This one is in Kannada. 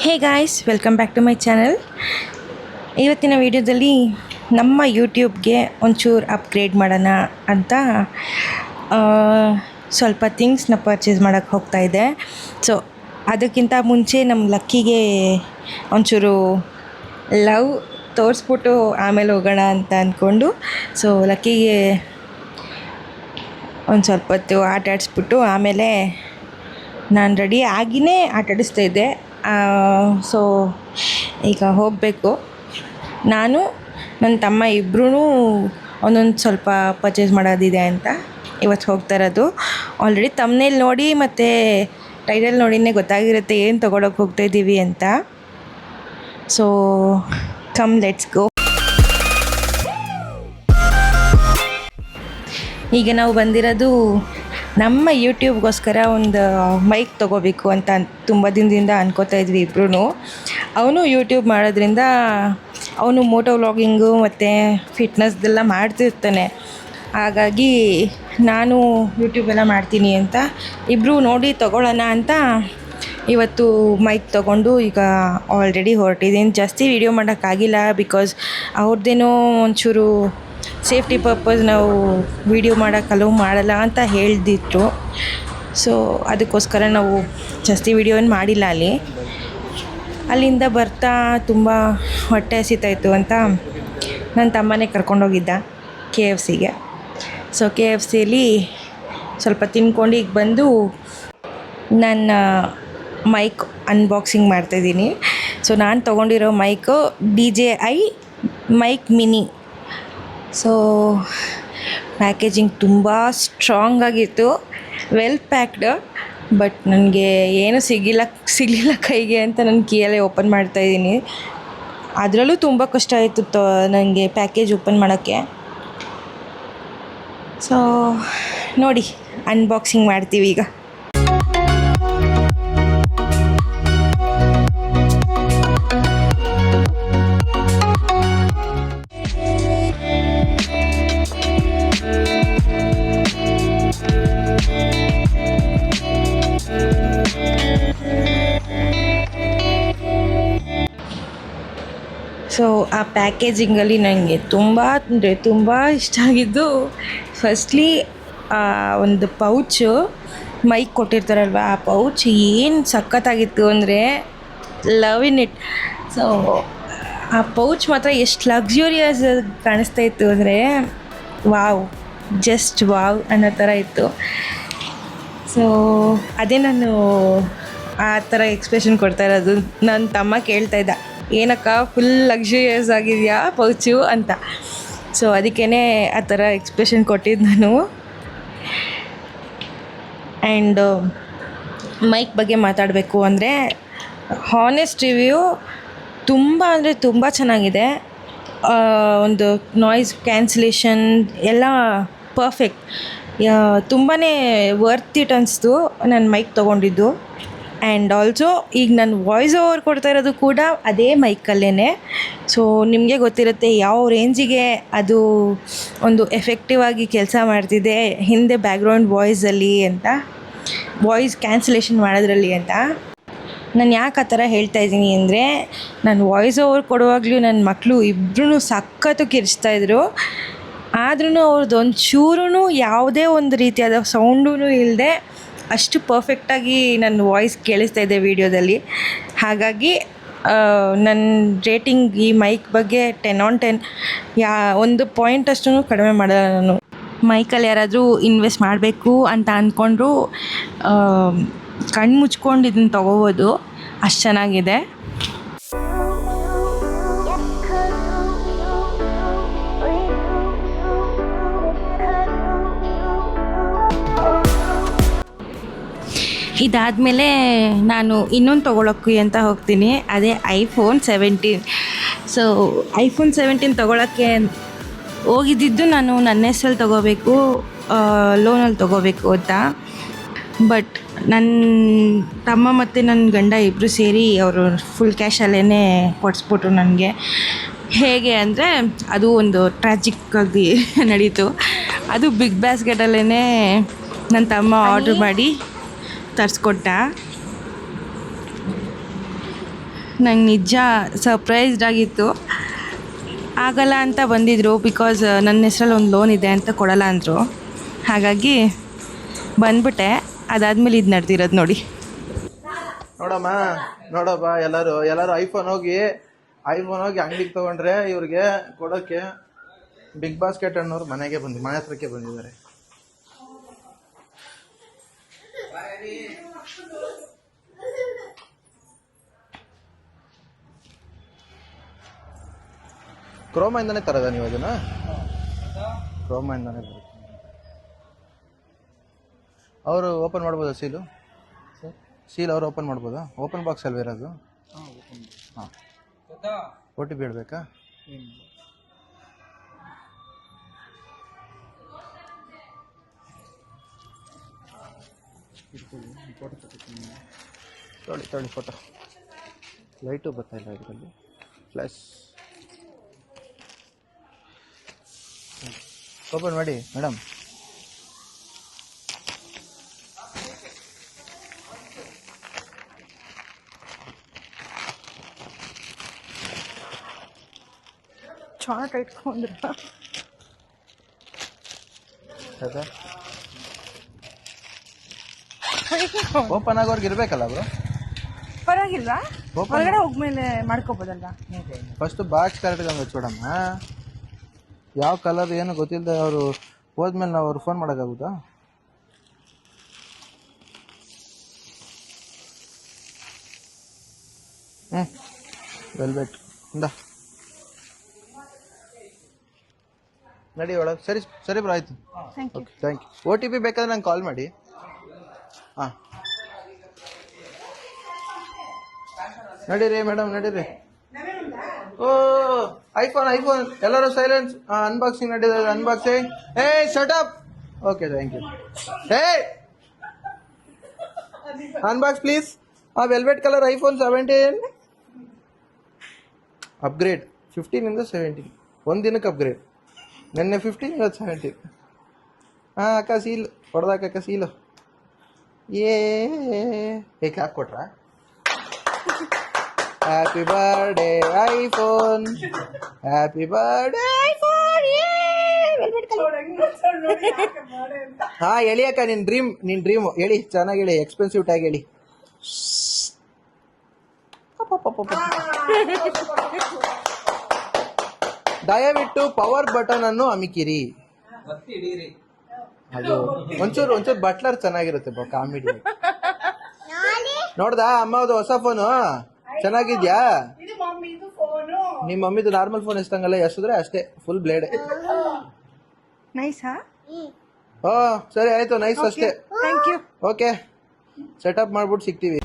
Hey guys, welcome back to my channel. ಇವತ್ತಿನ ವಿಡಿಯೋದಲ್ಲಿ ನಮ್ಮ ಯೂಟ್ಯೂಬ್ಗೆ ಒಂಚೂರು ಅಪ್ಗ್ರೇಡ್ ಮಾಡೋಣ ಅಂತ ಸ್ವಲ್ಪ ಥಿಂಗ್ಸ್ನ ಪರ್ಚೇಸ್ ಮಾಡೋಕ್ಕೆ ಹೋಗ್ತಾಯಿದ್ದೆ. ಸೊ ಅದಕ್ಕಿಂತ ಮುಂಚೆ ನಮ್ಮ ಲಕ್ಕಿಗೆ ಒಂಚೂರು ಲವ್ ತೋರಿಸ್ಬಿಟ್ಟು ಆಮೇಲೆ ಹೋಗೋಣ ಅಂತ ಅಂದ್ಕೊಂಡು, ಸೊ ಲಕ್ಕಿಗೆ ಒಂದು ಸ್ವಲ್ಪ ಹೊತ್ತು ಆಟ ಆಡಿಸ್ಬಿಟ್ಟು ಆಮೇಲೆ ನಾನು ರೆಡಿ ಆಗಿಯೇ ಆಟ ಆಡಿಸ್ತಾಯಿದ್ದೆ. ಸೊ ಈಗ ಹೋಗಬೇಕು. ನಾನು ನನ್ನ ತಮ್ಮ ಇಬ್ಬರೂ ಒಂದೊಂದು ಸ್ವಲ್ಪ ಪರ್ಚೇಸ್ ಮಾಡೋದಿದೆ ಅಂತ ಇವತ್ತು ಹೋಗ್ತಾ ಇರೋದು. ಆಲ್ರೆಡಿ ತಮ್ಮನೇಲಿ ನೋಡಿ ಮತ್ತು ಟೈಟಲ್ ನೋಡಿನೇ ಗೊತ್ತಾಗಿರುತ್ತೆ ಏನು ತೊಗೊಳಕ್ಕೆ ಹೋಗ್ತಾಯಿದ್ದೀವಿ ಅಂತ. So come let's go. ಈಗ ನಾವು ಬಂದಿರೋದು ನಮ್ಮ ಯೂಟ್ಯೂಬ್ಗೋಸ್ಕರ ಒಂದು ಮೈಕ್ ತೊಗೋಬೇಕು ಅಂತ ತುಂಬ ದಿನದಿಂದ ಅನ್ಕೋತಾ ಇದ್ವಿ ಇಬ್ಬರೂ. ಅವನು ಯೂಟ್ಯೂಬ್ ಮಾಡೋದ್ರಿಂದ ಅವನು ಮೋಟೋ ವ್ಲಾಗಿಂಗು ಮತ್ತು ಫಿಟ್ನೆಸ್ದೆಲ್ಲ ಮಾಡ್ತಿರ್ತಾನೆ. ಹಾಗಾಗಿ ನಾನು ಯೂಟ್ಯೂಬೆಲ್ಲ ಮಾಡ್ತೀನಿ ಅಂತ ಇಬ್ಬರು ನೋಡಿ ತೊಗೊಳ್ಳೋಣ ಅಂತ ಇವತ್ತು ಮೈಕ್ ತೊಗೊಂಡು ಈಗ ಆಲ್ರೆಡಿ ಹೊರಟಿದ್ದೀನಿ. ಜಾಸ್ತಿ ವೀಡಿಯೋ ಮಾಡೋಕ್ಕಾಗಿಲ್ಲ, ಬಿಕಾಸ್ ಅವ್ರದ್ದೇನೋ ಒಂಚೂರು ಸೇಫ್ಟಿ ಪರ್ಪಸ್ ನಾವು ವೀಡಿಯೋ ಮಾಡೋಕ್ಕೆ ಅಲೋ ಮಾಡಲ್ಲ ಅಂತ ಹೇಳ್ದಿತ್ತು. ಸೊ ಅದಕ್ಕೋಸ್ಕರ ನಾವು ಜಾಸ್ತಿ ವೀಡಿಯೋನ ಮಾಡಿಲ್ಲ. ಅಲ್ಲಿಂದ ಬರ್ತಾ ತುಂಬ ಹೊಟ್ಟೆ ಹಸಿತಾಯಿತ್ತು ಅಂತ ನನ್ನ ತಮ್ಮನೇ ಕರ್ಕೊಂಡೋಗಿದ್ದ KFCಗೆ. ಸೊ KFCಲಿ ಸ್ವಲ್ಪ ತಿನ್ಕೊಂಡು ಈಗ ಬಂದು ನನ್ನ ಮೈಕ್ ಅನ್ಬಾಕ್ಸಿಂಗ್ ಮಾಡ್ತಾಯಿದ್ದೀನಿ. ಸೊ ನಾನು ತೊಗೊಂಡಿರೋ mic DJI mic mini. So packaging ತುಂಬ ಸ್ಟ್ರಾಂಗ್ ಆಗಿತ್ತು, ವೆಲ್ ಪ್ಯಾಕ್ಡ್. ಬಟ್ ನನಗೆ ಏನೂ ಸಿಗಲಿಲ್ಲ ಕೈಗೆ ಅಂತ ನಾನು ಕೀಯಲ್ಲೇ ಓಪನ್ ಮಾಡ್ತಾಯಿದ್ದೀನಿ. ಅದರಲ್ಲೂ ತುಂಬ ಕಷ್ಟ ಆಯಿತು ನನಗೆ ಪ್ಯಾಕೇಜ್ ಓಪನ್ ಮಾಡೋಕ್ಕೆ. ಸೊ ನೋಡಿ, ಅನ್ಬಾಕ್ಸಿಂಗ್ ಮಾಡ್ತೀವಿ ಈಗ. ಸೊ ಆ ಪ್ಯಾಕೇಜಿಂಗಲ್ಲಿ ನನಗೆ ತುಂಬ ಅಂದರೆ ತುಂಬ ಇಷ್ಟ ಆಗಿದ್ದು, ಫಸ್ಟ್ಲಿ ಒಂದು ಪೌಚು ಮೈಕ್ ಕೊಟ್ಟಿರ್ತಾರಲ್ವ, ಆ ಪೌಚ್ ಏನು ಸಖತ್ತಾಗಿತ್ತು ಅಂದರೆ ಲವ್ ಇನ್ ಇಟ್. ಸೊ ಆ ಪೌಚ್ ಮಾತ್ರ ಎಷ್ಟು ಲಕ್ಸುರಿಯಸ್ ಕಾಣಿಸ್ತಾ ಇತ್ತು ಅಂದರೆ ವಾವ್, ಜಸ್ಟ್ ವಾವ್ ಅನ್ನೋ ಥರ ಇತ್ತು. ಸೊ ಅದೇ ನಾನು ಆ ಥರ ಎಕ್ಸ್ಪ್ರೆಷನ್ ಕೊಡ್ತಾ ಇರೋದು. ನನ್ನ ತಮ್ಮ ಕೇಳ್ತಾ ಇದ್ದ, ಏನಕ್ಕ ಫುಲ್ ಲಕ್ಸುರಿಯಸ್ ಆಗಿದೆಯಾ ಪೌಚು ಅಂತ. ಸೊ ಅದಕ್ಕೇ ಆ ಥರ ಎಕ್ಸ್ಪ್ರೆಷನ್ ಕೊಟ್ಟಿದ್ದು ನಾನು. ಆ್ಯಂಡ್ ಮೈಕ್ ಬಗ್ಗೆ ಮಾತಾಡಬೇಕು ಅಂದರೆ ಹಾನೆಸ್ಟ್ ರಿವ್ಯೂ ತುಂಬ ಅಂದರೆ ತುಂಬ ಚೆನ್ನಾಗಿದೆ. ಒಂದು ನಾಯ್ಸ್ ಕ್ಯಾನ್ಸಲೇಷನ್ ಎಲ್ಲ ಪರ್ಫೆಕ್ಟ್. ತುಂಬಾ ವರ್ತ್ ಇಟ್ ಅನಿಸ್ತು ನಾನು ಮೈಕ್ ತೊಗೊಂಡಿದ್ದು. ಆ್ಯಂಡ್ ಆಲ್ಸೋ ಈಗ ನಾನು ವಾಯ್ಸ್ ಓವರ್ ಕೊಡ್ತಾ ಇರೋದು ಕೂಡ ಅದೇ ಮೈಕಲ್ಲೇ. ಸೊ ನಿಮಗೆ ಗೊತ್ತಿರುತ್ತೆ ಯಾವ ರೇಂಜಿಗೆ ಅದು ಒಂದು ಎಫೆಕ್ಟಿವ್ ಆಗಿ ಕೆಲಸ ಮಾಡ್ತಿದೆ ಹಿಂದೆ ಬ್ಯಾಕ್ಗ್ರೌಂಡ್ ವಾಯ್ಸಲ್ಲಿ ಅಂತ, ವಾಯ್ಸ್ ಕ್ಯಾನ್ಸಲೇಷನ್ ಮಾಡೋದ್ರಲ್ಲಿ ಅಂತ. ನಾನು ಯಾಕೆ ಆ ಥರ ಹೇಳ್ತಾ ಇದ್ದೀನಿ ಅಂದರೆ, ನಾನು ವಾಯ್ಸ್ ಓವರ್ ಕೊಡುವಾಗಲೂ ನನ್ನ ಮಕ್ಕಳು ಇಬ್ಬರೂ ಸಖತ್ತು ಕಿರ್ಚ್ತಾಯಿದ್ರು. ಆದ್ರೂ ಅವ್ರದ್ದು ಒಂಚೂರೂ ಯಾವುದೇ ಒಂದು ರೀತಿಯಾದ ಸೌಂಡೂ ಇಲ್ಲದೆ ಅಷ್ಟು ಪರ್ಫೆಕ್ಟಾಗಿ ನನ್ನ ವಾಯ್ಸ್ ಕೇಳಿಸ್ತಾ ಇದೆ ವೀಡಿಯೋದಲ್ಲಿ. ಹಾಗಾಗಿ ನನ್ನ ರೇಟಿಂಗ್ ಈ ಮೈಕ್ ಬಗ್ಗೆ 10 on 10. ಒಂದು ಪಾಯಿಂಟ್ ಅಷ್ಟು ಕಡಿಮೆ ಮಾಡಲ್ಲ ನಾನು. ಮೈಕಲ್ಲಿ ಯಾರಾದರೂ ಇನ್ವೆಸ್ಟ್ ಮಾಡಬೇಕು ಅಂತ ಅಂದ್ಕೊಂಡ್ರು ಕಣ್ಣು ಮುಚ್ಕೊಂಡು ಇದನ್ನು ತೊಗೋಬೋದು, ಅಷ್ಟು ಚೆನ್ನಾಗಿದೆ. ಇದಾದಮೇಲೆ ನಾನು ಇನ್ನೊಂದು ತೊಗೊಳಕ್ಕೆ ಅಂತ ಹೋಗ್ತೀನಿ, ಅದೇ iPhone 17. ಸೊ iPhone 17 ತೊಗೊಳಕ್ಕೆ ಹೋಗಿದ್ದಿದ್ದು ನಾನು ನನ್ನ ಹೆಸರಲ್ಲಿ ತೊಗೋಬೇಕು, ಲೋನಲ್ಲಿ ತೊಗೋಬೇಕು ಅಂತ. ಬಟ್ ನನ್ನ ತಮ್ಮ ಮತ್ತು ನನ್ನ ಗಂಡ ಇಬ್ಬರು ಸೇರಿ ಅವರು ಫುಲ್ ಕ್ಯಾಶಲ್ಲೇ ಕೊಡಿಸ್ಬಿಟ್ರು ನನಗೆ. ಹೇಗೆ ಅಂದರೆ ಅದು ಒಂದು ಟ್ರಾಜಿಕ್ಕಾಗಿ ನಡೀತು. ಅದು ಬಿಗ್ ಬಾಸ್ಕೆಟಲ್ಲೇ ನನ್ನ ತಮ್ಮ ಆರ್ಡ್ರ್ ಮಾಡಿ ತರಿಸ್ಕೊಟ್ಟ. ನಂಗೆ ನಿಜ ಸರ್ಪ್ರೈಸ್ಡ್ ಆಗಿತ್ತು. ಆಗಲ್ಲ ಅಂತ ಬಂದಿದ್ದರು, ಬಿಕಾಸ್ ನನ್ನ ಹೆಸ್ರಲ್ಲಿ ಒಂದು ಲೋನ್ ಇದೆ ಅಂತ ಕೊಡಲ್ಲ ಅಂದರು. ಹಾಗಾಗಿ ಬಂದ್ಬಿಟ್ಟೆ. ಅದಾದಮೇಲೆ ಇದು ನಡೆದಿರೋದು ನೋಡಿ. ನೋಡಮ್ಮ, ನೋಡಪ್ಪ, ಎಲ್ಲರೂ ಐಫೋನ್ ಹೋಗಿ ಅಂಗಡಿಗೆ ತೊಗೊಂಡ್ರೆ ಇವ್ರಿಗೆ ಕೊಡೋಕ್ಕೆ ಬಿಗ್ ಬಾಸ್ಕೆಟ್ ಅನ್ನೋರು ಮನೆ ಹತ್ರಕ್ಕೆ ಬಂದಿದ್ದಾರೆ. ಕ್ರೋಮಿಂದನೇ ತರದ ನೀವು ಅದನ್ನ? ಕ್ರೋಮಿಂದನೇ ಬರುತ್ತೆ. ಅವರು ಓಪನ್ ಮಾಡ್ಬೋದಾ ಸೀಲ್ ಅವರು ಓಪನ್ ಮಾಡ್ಬೋದಾ? ಓಪನ್ ಬಾಕ್ಸ್ ಅಲ್ವ ಇರೋದು? ಹಾಂ. OTP ಹೇಳ್ಬೇಕಾ? ತೊಳಿ ಫೋಟೋ. ಲೈಟು ಬರ್ತಾಯಿಲ್ಲ ಇದರಲ್ಲಿ. ಫ್ಲಾಶ್ ಓಪನ್ ಮಾಡಿ ಮೇಡಮ್. ಚಾರ್ಟ್ ಇಟ್ಕೊಂಡ್ರ ಓಪನ್ ಆಗೋರ್ಗೆ ಇರ್ಬೇಕಲ್ಲ ಬ್ರೋ? ಪರವಾಗಿಲ್ವಾ? ಹೊರಗಡೆ ಹೋಗ್ಮೇಲೆ ಮಾಡ್ಕೋಬೋದಲ್ವಾ? ಫಸ್ಟ್ ಬಾಕ್ಸ್ ಕರೆಕ್ಟಾಗಿ ಹಚ್ಚೋಡಮ್ಮ. ಯಾವ ಕಲರ್ ಏನು ಗೊತ್ತಿಲ್ಲದೆ ಅವರು ಹೋದ್ಮೇಲೆ ನಾವು ಅವ್ರು ಫೋನ್ ಮಾಡೋಕ್ಕಾಗುತ್ತಾ? ವೆಲ್ವೆಟ್ ಇಂದ ನಡಿ ಒಳಗೆ. ಸರಿ ಬ್ರೋ, ಆಯಿತು. Okay, thank you. OTP ಬೇಕಾದ್ರೆ ನಂಗೆ ಕಾಲ್ ಮಾಡಿ. ಹಾಂ, ನಡೀರಿ ಮೇಡಮ್, ನಡೀರಿ. ಓ ಐಫೋನ್ ಎಲ್ಲರೂ ಸೈಲೆನ್ಸ್. ಅನ್ಬಾಕ್ಸಿಂಗ್ ನಡೀತದೆ, unboxing. Shut up. Okay, thank you. Unbox please. Velvet colour iPhone 17 upgrade. 15 17 ಒಂದು ದಿನಕ್ಕೆ ಅಪ್ಗ್ರೇಡ್. ನಿನ್ನೆ 15, ಇವತ್ತು 17. ಹಾಂ ಅಕ್ಕ, ಸೀಲ್ ಹೊಡೆದಾಕ ಸೀಲು. ಕ್ಯಾಪ್ ಕೊಟ್ರಾ? Happy birthday iPhone, happy birthday iPhone. ಹಾಂ ಹೇಳಿ ಅಕ್ಕ, ನಿನ್ನ ಡ್ರೀಮು ಹೇಳಿ, ಚೆನ್ನಾಗಿ ಹೇಳಿ, ಎಕ್ಸ್ಪೆನ್ಸಿವ್ ಟ್ಯಾಗ್ ಹೇಳಿ. ದಯವಿಟ್ಟು ಪವರ್ ಬಟನ್ ಅನ್ನು ಅಮಿಕಿರಿ. ಅದು ಒಂಚೂರು ಬಟ್ಲರ್ ಚೆನ್ನಾಗಿರುತ್ತೆ ಕಾಮಿಡಿ. ನೋಡ್ದಾ ಅಮ್ಮದು ಹೊಸ ಫೋನು ಚೆನ್ನಾಗಿದ್ಯಾ? ನಿಮ್ಮ ಮಮ್ಮಿದು ನಾರ್ಮಲ್ ಫೋನ್ ಎಷ್ಟಂಗಲ್ಲ, ಎಷ್ಟಿದ್ರೆ ಅಷ್ಟೇ, ಫುಲ್ ಬ್ಲೇಡ್. ನೈಸಾ? ಓ ಸರಿ ಆಯ್ತು, ನೈಸ್ ಅಷ್ಟೇ. Thank you. ಓಕೆ, ಸೆಟಪ್ ಮಾಡ್ಬಿಟ್ಟು ಸಿಗ್ತೀವಿ.